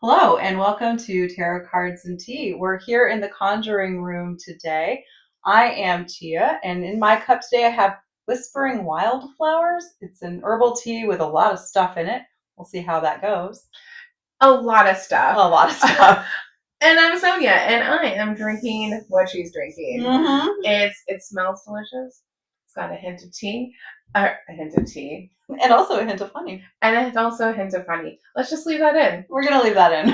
Hello and welcome to Tarot Cards and Tea. We're here in the conjuring room today. I am Tia, and in my cup today I have Whispering Wildflowers. It's an herbal tea with a lot of stuff in it. We'll see how that goes. A lot of stuff. A lot of stuff. And I'm Sonia, and I am drinking what she's drinking. Mm-hmm. It smells delicious. It's got a hint of tea. And also a hint of honey. And it's also a hint of honey. Let's just leave that in. We're going to leave that in.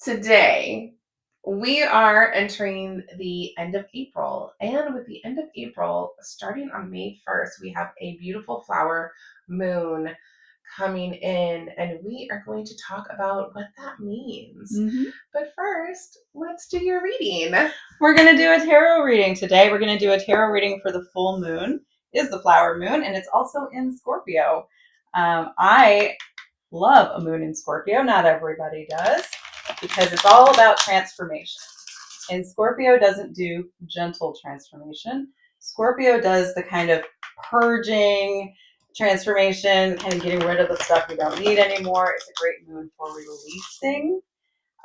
Today, we are entering the end of April. And with the end of April, starting on May 1st, we have a beautiful flower moon coming in, and we are going to talk about what that means. Mm-hmm. But first, let's do your reading. We're going to do a tarot reading today. We're going to do a tarot reading for the full moon. Is the flower moon, and it's also in Scorpio. I love a moon in Scorpio. Not everybody does, because it's all about transformation. And Scorpio doesn't do gentle transformation. Scorpio does the kind of purging transformation, kind of getting rid of the stuff you don't need anymore. It's a great moon for releasing.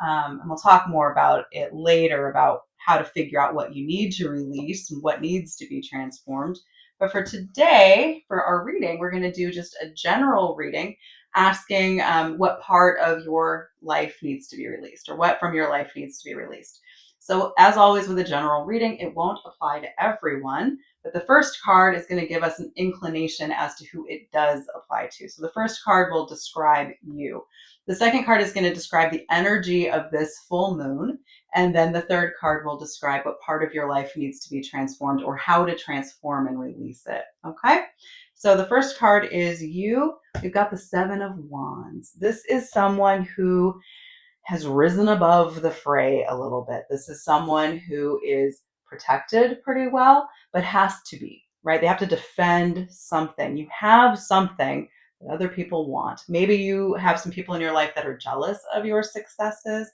And we'll talk more about it later, about how to figure out what you need to release and what needs to be transformed. But for today, for our reading, we're going to do just a general reading, asking what part of your life needs to be released, or what from your life needs to be released. So as always with a general reading, it won't apply to everyone, but the first card is going to give us an inclination as to who it does apply to. So the first card will describe you. The second card is going to describe the energy of this full moon. And then the third card will describe what part of your life needs to be transformed, or how to transform and release it. Okay? So the first card is you. We've got the Seven of Wands. This is someone who has risen above the fray a little bit. This is someone who is protected pretty well, but has to be, right? They have to defend something. You have something that other people want. Maybe you have some people in your life that are jealous of your successes,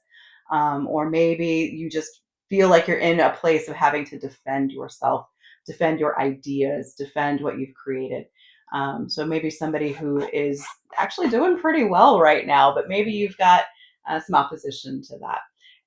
or maybe you just feel like you're in a place of having to defend yourself, defend your ideas, defend what you've created. So maybe somebody who is actually doing pretty well right now, but maybe you've got some opposition to that.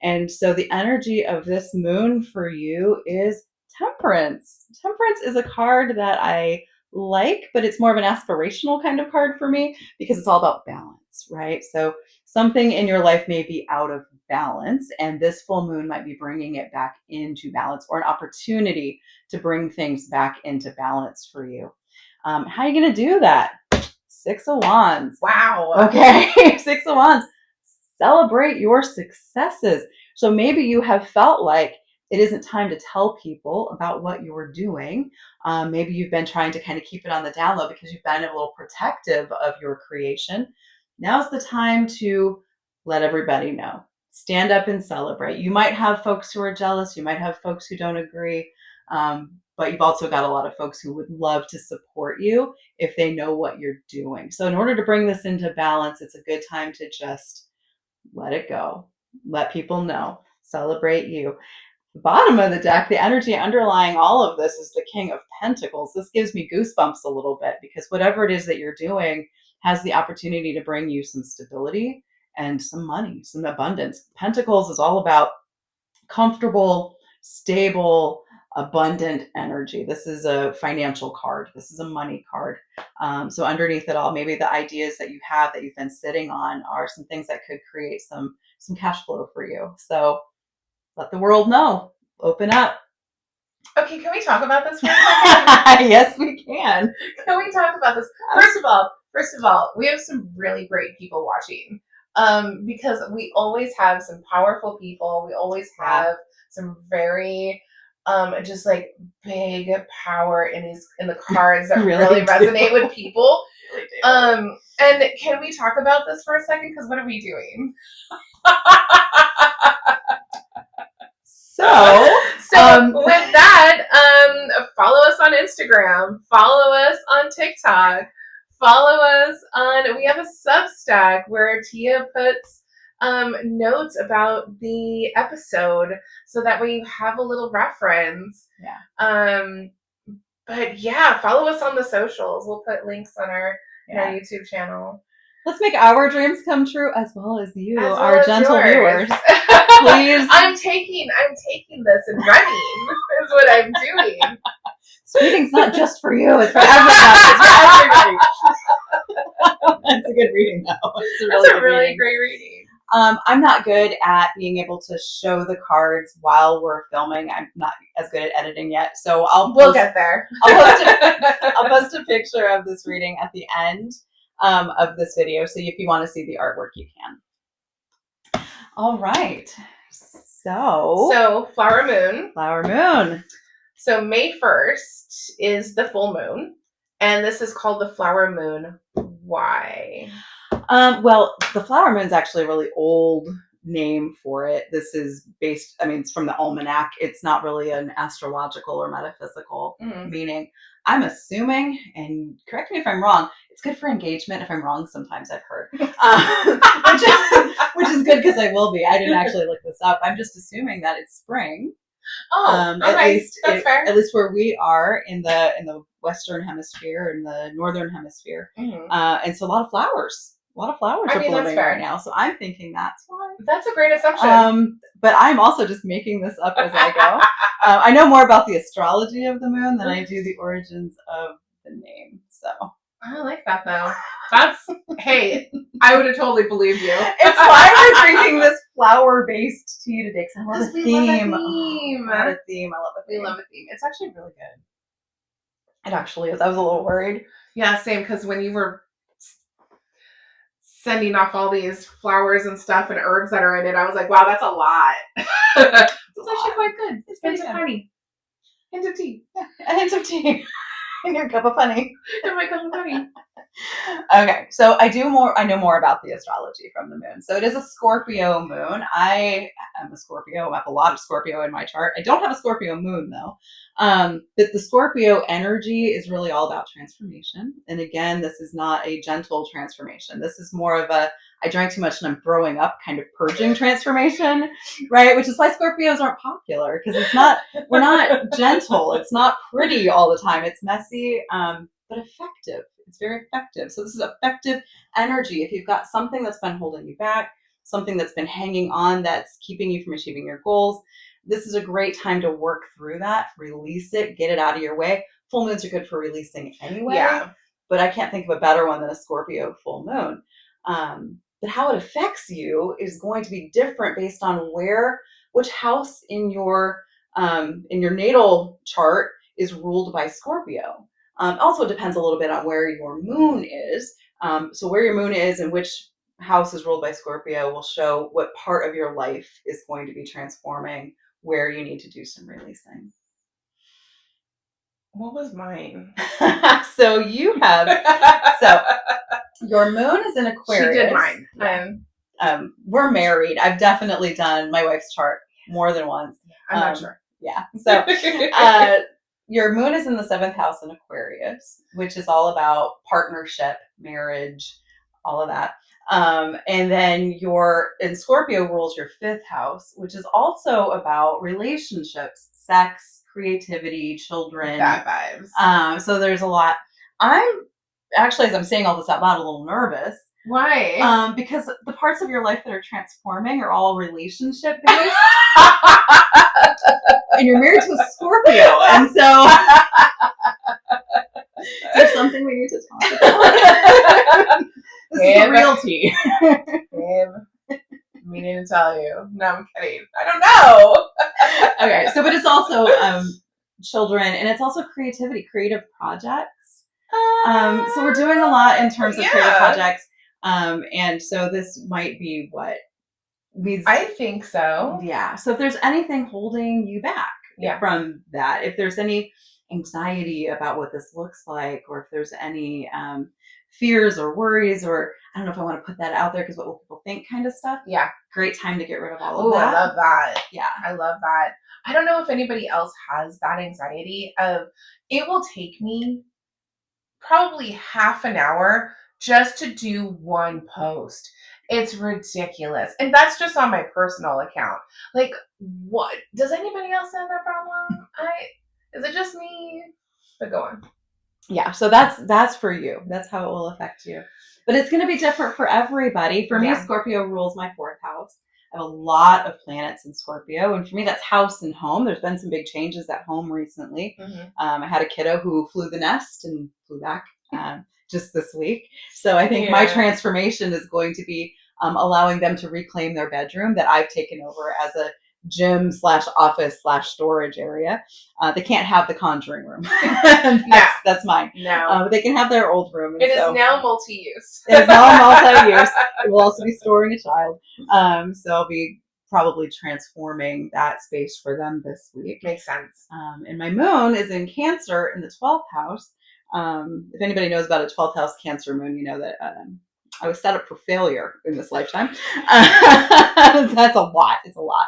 And so the energy of this moon for you is Temperance. Temperance is a card that I like, but it's more of an aspirational kind of card for me, because it's all about balance, right? So something in your life may be out of balance, and this full moon might be bringing it back into balance, or an opportunity to bring things back into balance for you. How are you going to do that? Six of Wands. Wow. Okay. Six of Wands. Celebrate your successes. So maybe you have felt like it isn't time to tell people about what you're doing. Maybe you've been trying to kind of keep it on the down low because you've been a little protective of your creation. Now's the time to let everybody know. Stand up and celebrate. You might have folks who are jealous. You might have folks who don't agree. But you've also got a lot of folks who would love to support you if they know what you're doing. So in order to bring this into balance, it's a good time to just let it go. Let people know. Celebrate you. The bottom of the deck, the energy underlying all of this is the King of Pentacles. This gives me goosebumps a little bit, because whatever it is that you're doing has the opportunity to bring you some stability and some money, some abundance. Pentacles is all about comfortable, stable, abundant energy. This is a financial card. This is a money card. So underneath it all, maybe the ideas that you have that you've been sitting on are some things that could create some cash flow for you. So let the world know. Open up. Okay, can we talk about this for a second? Yes, we can. Can we talk about this? First of all, we have some really great people watching. Because we always have some powerful people. We always have some very just like big power in the cards that really resonate with people. And can we talk about this for a second? Because what are we doing? So with that, follow us on Instagram, follow us on TikTok, follow us on, we have a Substack where Tia puts notes about the episode, so that way you have a little reference. Yeah. But yeah, follow us on the socials. We'll put links on our YouTube channel. Let's make our dreams come true as well as you, As well our as gentle yours. viewers. Please. I'm taking this and running is what I'm doing. This reading's not just for you, it's for everybody. It's for everybody. That's a good reading, though. It's a really great reading. I'm not good at being able to show the cards while we're filming. I'm not as good at editing yet, so we'll get there. I'll post a picture of this reading at the end of this video, so if you want to see the artwork, you can. All right. So Flower Moon. Flower Moon. So May 1st is the full moon, and this is called the Flower Moon. Why? Well, the Flower Moon is actually a really old name for it. This is based, it's from the almanac. It's not really an astrological or metaphysical meaning. I'm assuming, and correct me if I'm wrong, it's good for engagement. If I'm wrong, sometimes I've heard, which is good because I will be. I didn't actually look this up. I'm just assuming that it's spring. Okay. That's fair. At least where we are in the Western Hemisphere, in the Northern Hemisphere, and so a lot of flowers. A lot of flowers are blooming right now, so I'm thinking that's why. That's a great assumption. But I'm also just making this up as I go. I know more about the astrology of the moon than I do the origins of the name. So I like that though. Hey, I would have totally believed you. It's why we're drinking this flower-based tea today. Because I love a theme. I love a theme. We love a theme. It's actually really good. It actually is. I was a little worried. Yeah, same. Because when you were sending off all these flowers and stuff and herbs that are in it, I was like, wow, that's a lot. It's actually quite good. It's pretty good. Honey. Hint of tea. Yeah, a hint of tea. In your cup of honey. In my cup of honey. Okay, so I know more about the astrology from the moon. So it is a Scorpio moon. I am a Scorpio. I have a lot of Scorpio in my chart. I don't have a Scorpio moon though. But the Scorpio energy is really all about transformation. And again, this is not a gentle transformation. This is more of a I drank too much and I'm throwing up kind of purging transformation, right? Which is why Scorpios aren't popular, because we're not gentle. It's not pretty all the time. It's messy, but effective. It's very effective. So this is effective energy. If you've got something that's been holding you back, something that's been hanging on that's keeping you from achieving your goals, this is a great time to work through that, release it, get it out of your way. Full moons are good for releasing anyway. Yeah. But I can't think of a better one than a Scorpio full moon. But how it affects you is going to be different based on which house in your natal chart is ruled by Scorpio. Also, it depends a little bit on where your moon is. So where your moon is and which house is ruled by Scorpio will show what part of your life is going to be transforming, where you need to do some releasing. What was mine? So you have your moon is in Aquarius. She did mine. Yeah. We're married. I've definitely done my wife's chart more than once. I'm not sure. Yeah. So your moon is in the 7th house in Aquarius, which is all about partnership, marriage, all of that. And then in Scorpio rules your 5th house, which is also about relationships, sex, creativity, children. That vibes. So there's a lot. I'm actually, as I'm saying all this out loud, a little nervous. Why? Because the parts of your life that are transforming are all relationship based. And you're married to a Scorpio. And so there's something we need to talk about. This is the real tea. Babe, meaning to tell you. No, I'm kidding. I don't know. Okay, so but it's also children, and it's also creativity, creative projects. So we're doing a lot in terms of creative projects. And so this might be what needs. I think so. Yeah. So if there's anything holding you back from that, if there's any anxiety about what this looks like, or if there's any fears or worries, or I don't know if I want to put that out there because what will people think kind of stuff. Yeah. Great time to get rid of all of that. I love that. Yeah. I love that. I don't know if anybody else has that anxiety of it will take me probably half an hour just to do one post. It's ridiculous. And that's just on my personal account. Like, what? Does anybody else have that problem? Is it just me? But go on. Yeah, so that's for you. That's how it will affect you. But it's going to be different for everybody. For me, Yeah. Scorpio rules my fourth house. I have a lot of planets in Scorpio, and for me, that's house and home. There's been some big changes at home recently. I had a kiddo who flew the nest and flew back just this week. So I think my transformation is going to be allowing them to reclaim their bedroom that I've taken over as a gym / office / storage area. They can't have the conjuring room. That's mine. No. They can have their old room. It is now multi-use. It's now multi-use. It will also be storing a child. So I'll be probably transforming that space for them this week. Makes sense. And my moon is in Cancer in the 12th house. If anybody knows about a 12th house Cancer moon, you know that I was set up for failure in this lifetime. That's a lot. It's a lot.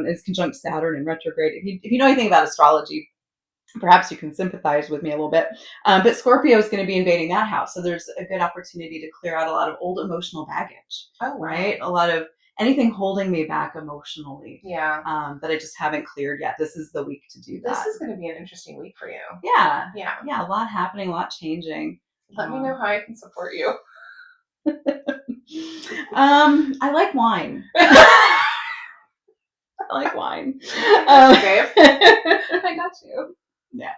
It's conjunct Saturn in retrograde. If you know anything about astrology, perhaps you can sympathize with me a little bit. But Scorpio is going to be invading that house. So there's a good opportunity to clear out a lot of old emotional baggage. Oh, right? A lot of anything holding me back emotionally. Yeah. That I just haven't cleared yet. This is the week to do that. This is going to be an interesting week for you. Yeah. Yeah. Yeah. A lot happening, a lot changing. Let me know how I can support you. I like wine. I like wine. Okay. I got you. Yeah.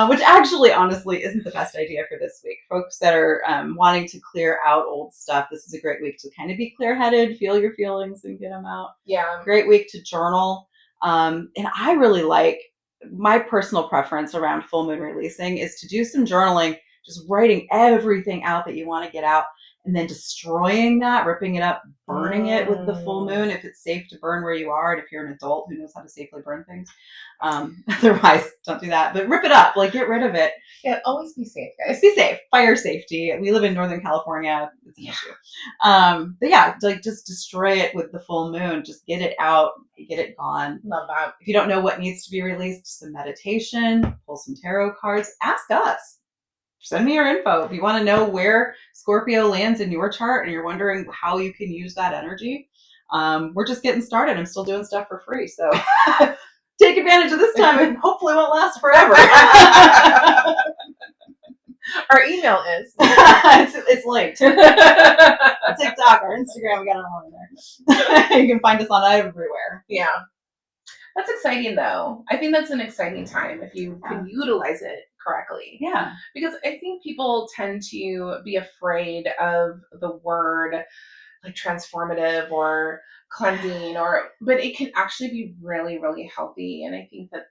Which actually, honestly, isn't the best idea for this week. Folks that are wanting to clear out old stuff, this is a great week to kind of be clear-headed, feel your feelings and get them out. Yeah. Great week to journal. And I really like, my personal preference around full moon releasing is to do some journaling, just writing everything out that you want to get out, and then destroying that, ripping it up, burning it with the full moon if it's safe to burn where you are, and if you're an adult who knows how to safely burn things. Otherwise, don't do that. But rip it up, like get rid of it. Yeah, always be safe, guys. Be safe. Fire safety. We live in Northern California. It's an issue. But yeah, like just destroy it with the full moon. Just get it out, get it gone. Love that. If you don't know what needs to be released, some meditation, pull some tarot cards, ask us. Send me your info. If you want to know where Scorpio lands in your chart and you're wondering how you can use that energy, we're just getting started. I'm still doing stuff for free. So take advantage of this time and hopefully it won't last forever. Our email is. it's linked. Our TikTok, our Instagram, we got it all in there. You can find us on everywhere. Yeah. That's exciting, though. I think that's an exciting time if you can utilize it correctly. Yeah. Because I think people tend to be afraid of the word like transformative or cleansing, but it can actually be really, really healthy. And I think that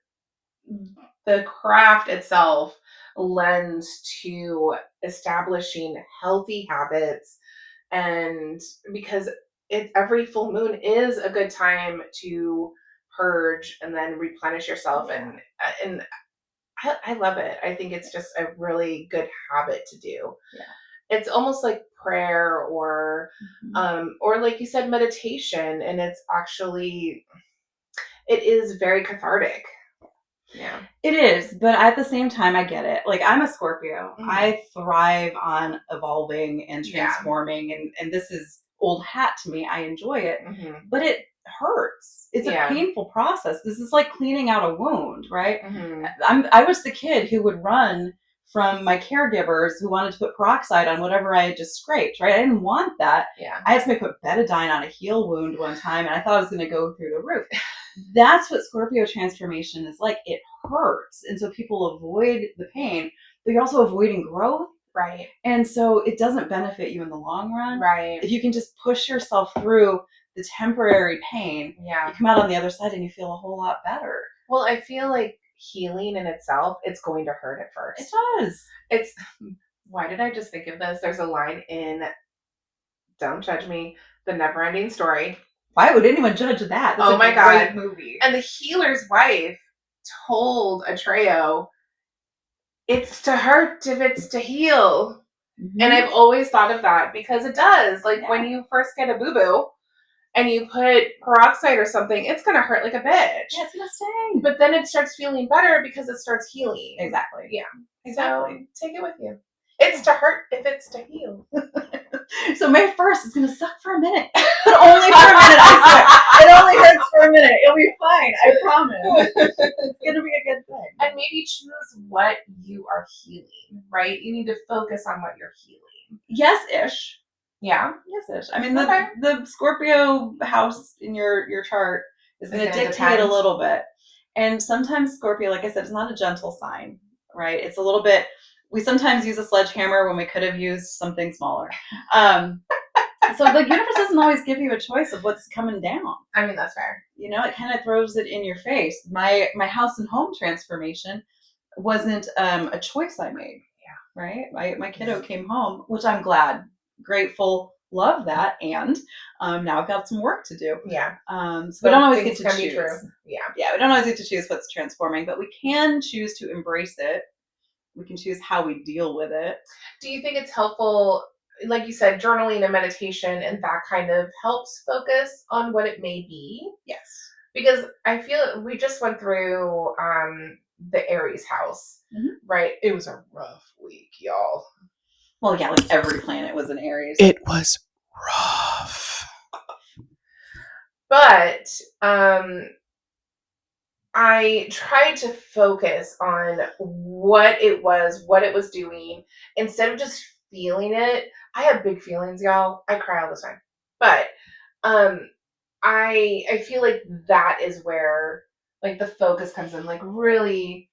the craft itself lends to establishing healthy habits, and because every full moon is a good time to purge and then replenish yourself, and I love it. I think it's just a really good habit to do. Yeah. It's almost like prayer or like you said, meditation, and it is very cathartic. Yeah. It is, but at the same time, I get it. Like, I'm a Scorpio. Mm-hmm. I thrive on evolving and transforming, and this is old hat to me. I enjoy it, but it hurts. It's a painful process. This is like cleaning out a wound, right? I was the kid who would run from my caregivers who wanted to put peroxide on whatever I had just scraped, right? I didn't want that. Yeah. I had to put betadine on a heel wound one time, and I thought I was going to go through the roof. That's what Scorpio transformation is like. It hurts. And so people avoid the pain, but you're also avoiding growth. Right. And so it doesn't benefit you in the long run. Right. If you can just push yourself through the temporary pain, you come out on the other side and you feel a whole lot better. Well, I feel like healing in itself, it's going to hurt at first. It does. Why did I just think of this? There's a line in, don't judge me, the Neverending Story. Why would anyone judge that? That's my God. Great movie. And the healer's wife told Atreo, it's to hurt if it's to heal. Mm-hmm. And I've always thought of that because it does. Like when you first get a boo-boo and you put peroxide or something, it's going to hurt like a bitch. Yeah, it's going to sting. But then it starts feeling better because it starts healing. Exactly. Yeah. Exactly. So take it with you. It's to hurt if it's to heal. So May 1st is going to suck for a minute. But only for a minute, I swear. It only hurts for a minute. It'll be fine. I promise. It's going to be a good thing. And maybe choose what you are healing, right? You need to focus on what you're healing. Yes-ish. Yeah? Yes-ish. I mean, the Scorpio house in your chart is going to dictate a little bit. And sometimes Scorpio, like I said, is not a gentle sign, right? It's a little bit, we sometimes use a sledgehammer when we could have used something smaller. So the universe doesn't always give you a choice of what's coming down. I mean, that's fair. You know, it kind of throws it in your face. My house and home transformation wasn't a choice I made. Yeah. Right? My kiddo came home, which I'm glad, grateful, love that, and now I've got some work to do. Yeah. So we don't always get to choose. True. Yeah. Yeah, we don't always get to choose what's transforming, but we can choose to embrace it. We can choose how we deal with it. Do you think it's helpful, like you said, journaling and meditation, and that kind of helps focus on what it may be? Yes. Because I feel we just went through the Aries house, right? It was a rough week, y'all. Well, yeah, like every planet was in Aries. It was rough. But I tried to focus on what it was doing, instead of just feeling it. I have big feelings, y'all. I cry all the time. But I feel like that is where like the focus comes in. Like, really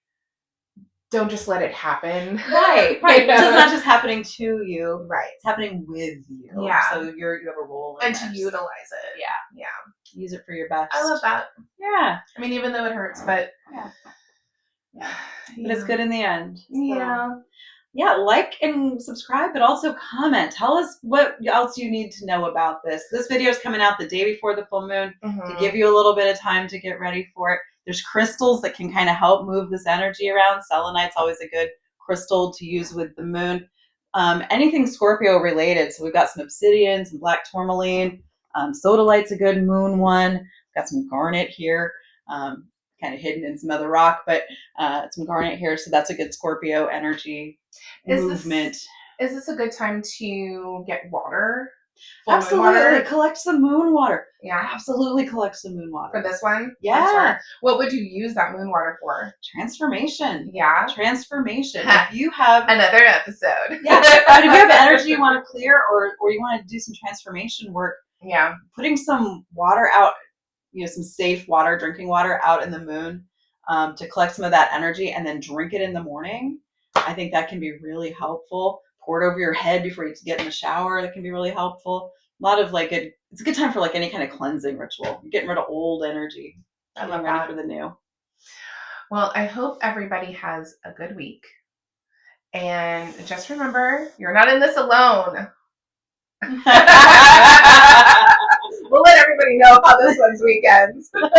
don't just let it happen. Right. It's not just happening to you. Right. It's happening with you. Yeah. So you have a role in and this. To utilize it. Yeah. Use it for your best. I love that. Yeah. I mean, even though it hurts, but yeah. But it's good in the end. So. Yeah. Yeah, like and subscribe, but also comment. Tell us what else you need to know about this. This video is coming out the day before the full moon to give you a little bit of time to get ready for it. There's crystals that can kind of help move this energy around. Selenite's always a good crystal to use with the moon. Anything Scorpio related. So we've got some obsidian, some black tourmaline. Sodalite's a good moon one. We've got some garnet here. Kind of hidden in some other rock, but some garnet here. So that's a good Scorpio energy movement. Is this a good time to get water? Absolutely. Water? Collect some moon water. Yeah. Absolutely collect some moon water. For this one? Yeah. Sure. What would you use that moon water for? Transformation. Yeah. Transformation. If you have another episode. Yeah. But if you have energy you want to clear or you want to do some transformation work, yeah. Putting some water out, some safe water, drinking water out in the moon to collect some of that energy and then drink it in the morning. I think that can be really helpful. Pour it over your head before you get in the shower. That can be really helpful. A lot of it's a good time for any kind of cleansing ritual. You're getting rid of old energy. I love ready that. For the new. Well, I hope everybody has a good week. And just remember, you're not in this alone. We'll let everybody know how this one's week ends. We'll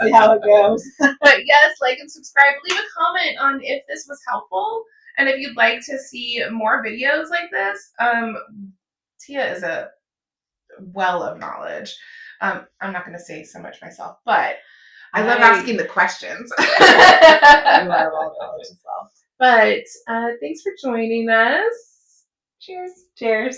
see how it goes. But yes, like and subscribe. Leave a comment on if this was helpful. And if you'd like to see more videos like this, Tia is a well of knowledge. I'm not going to say so much myself, but I love asking the questions. You are well of knowledge as well. But thanks for joining us. Cheers. Cheers.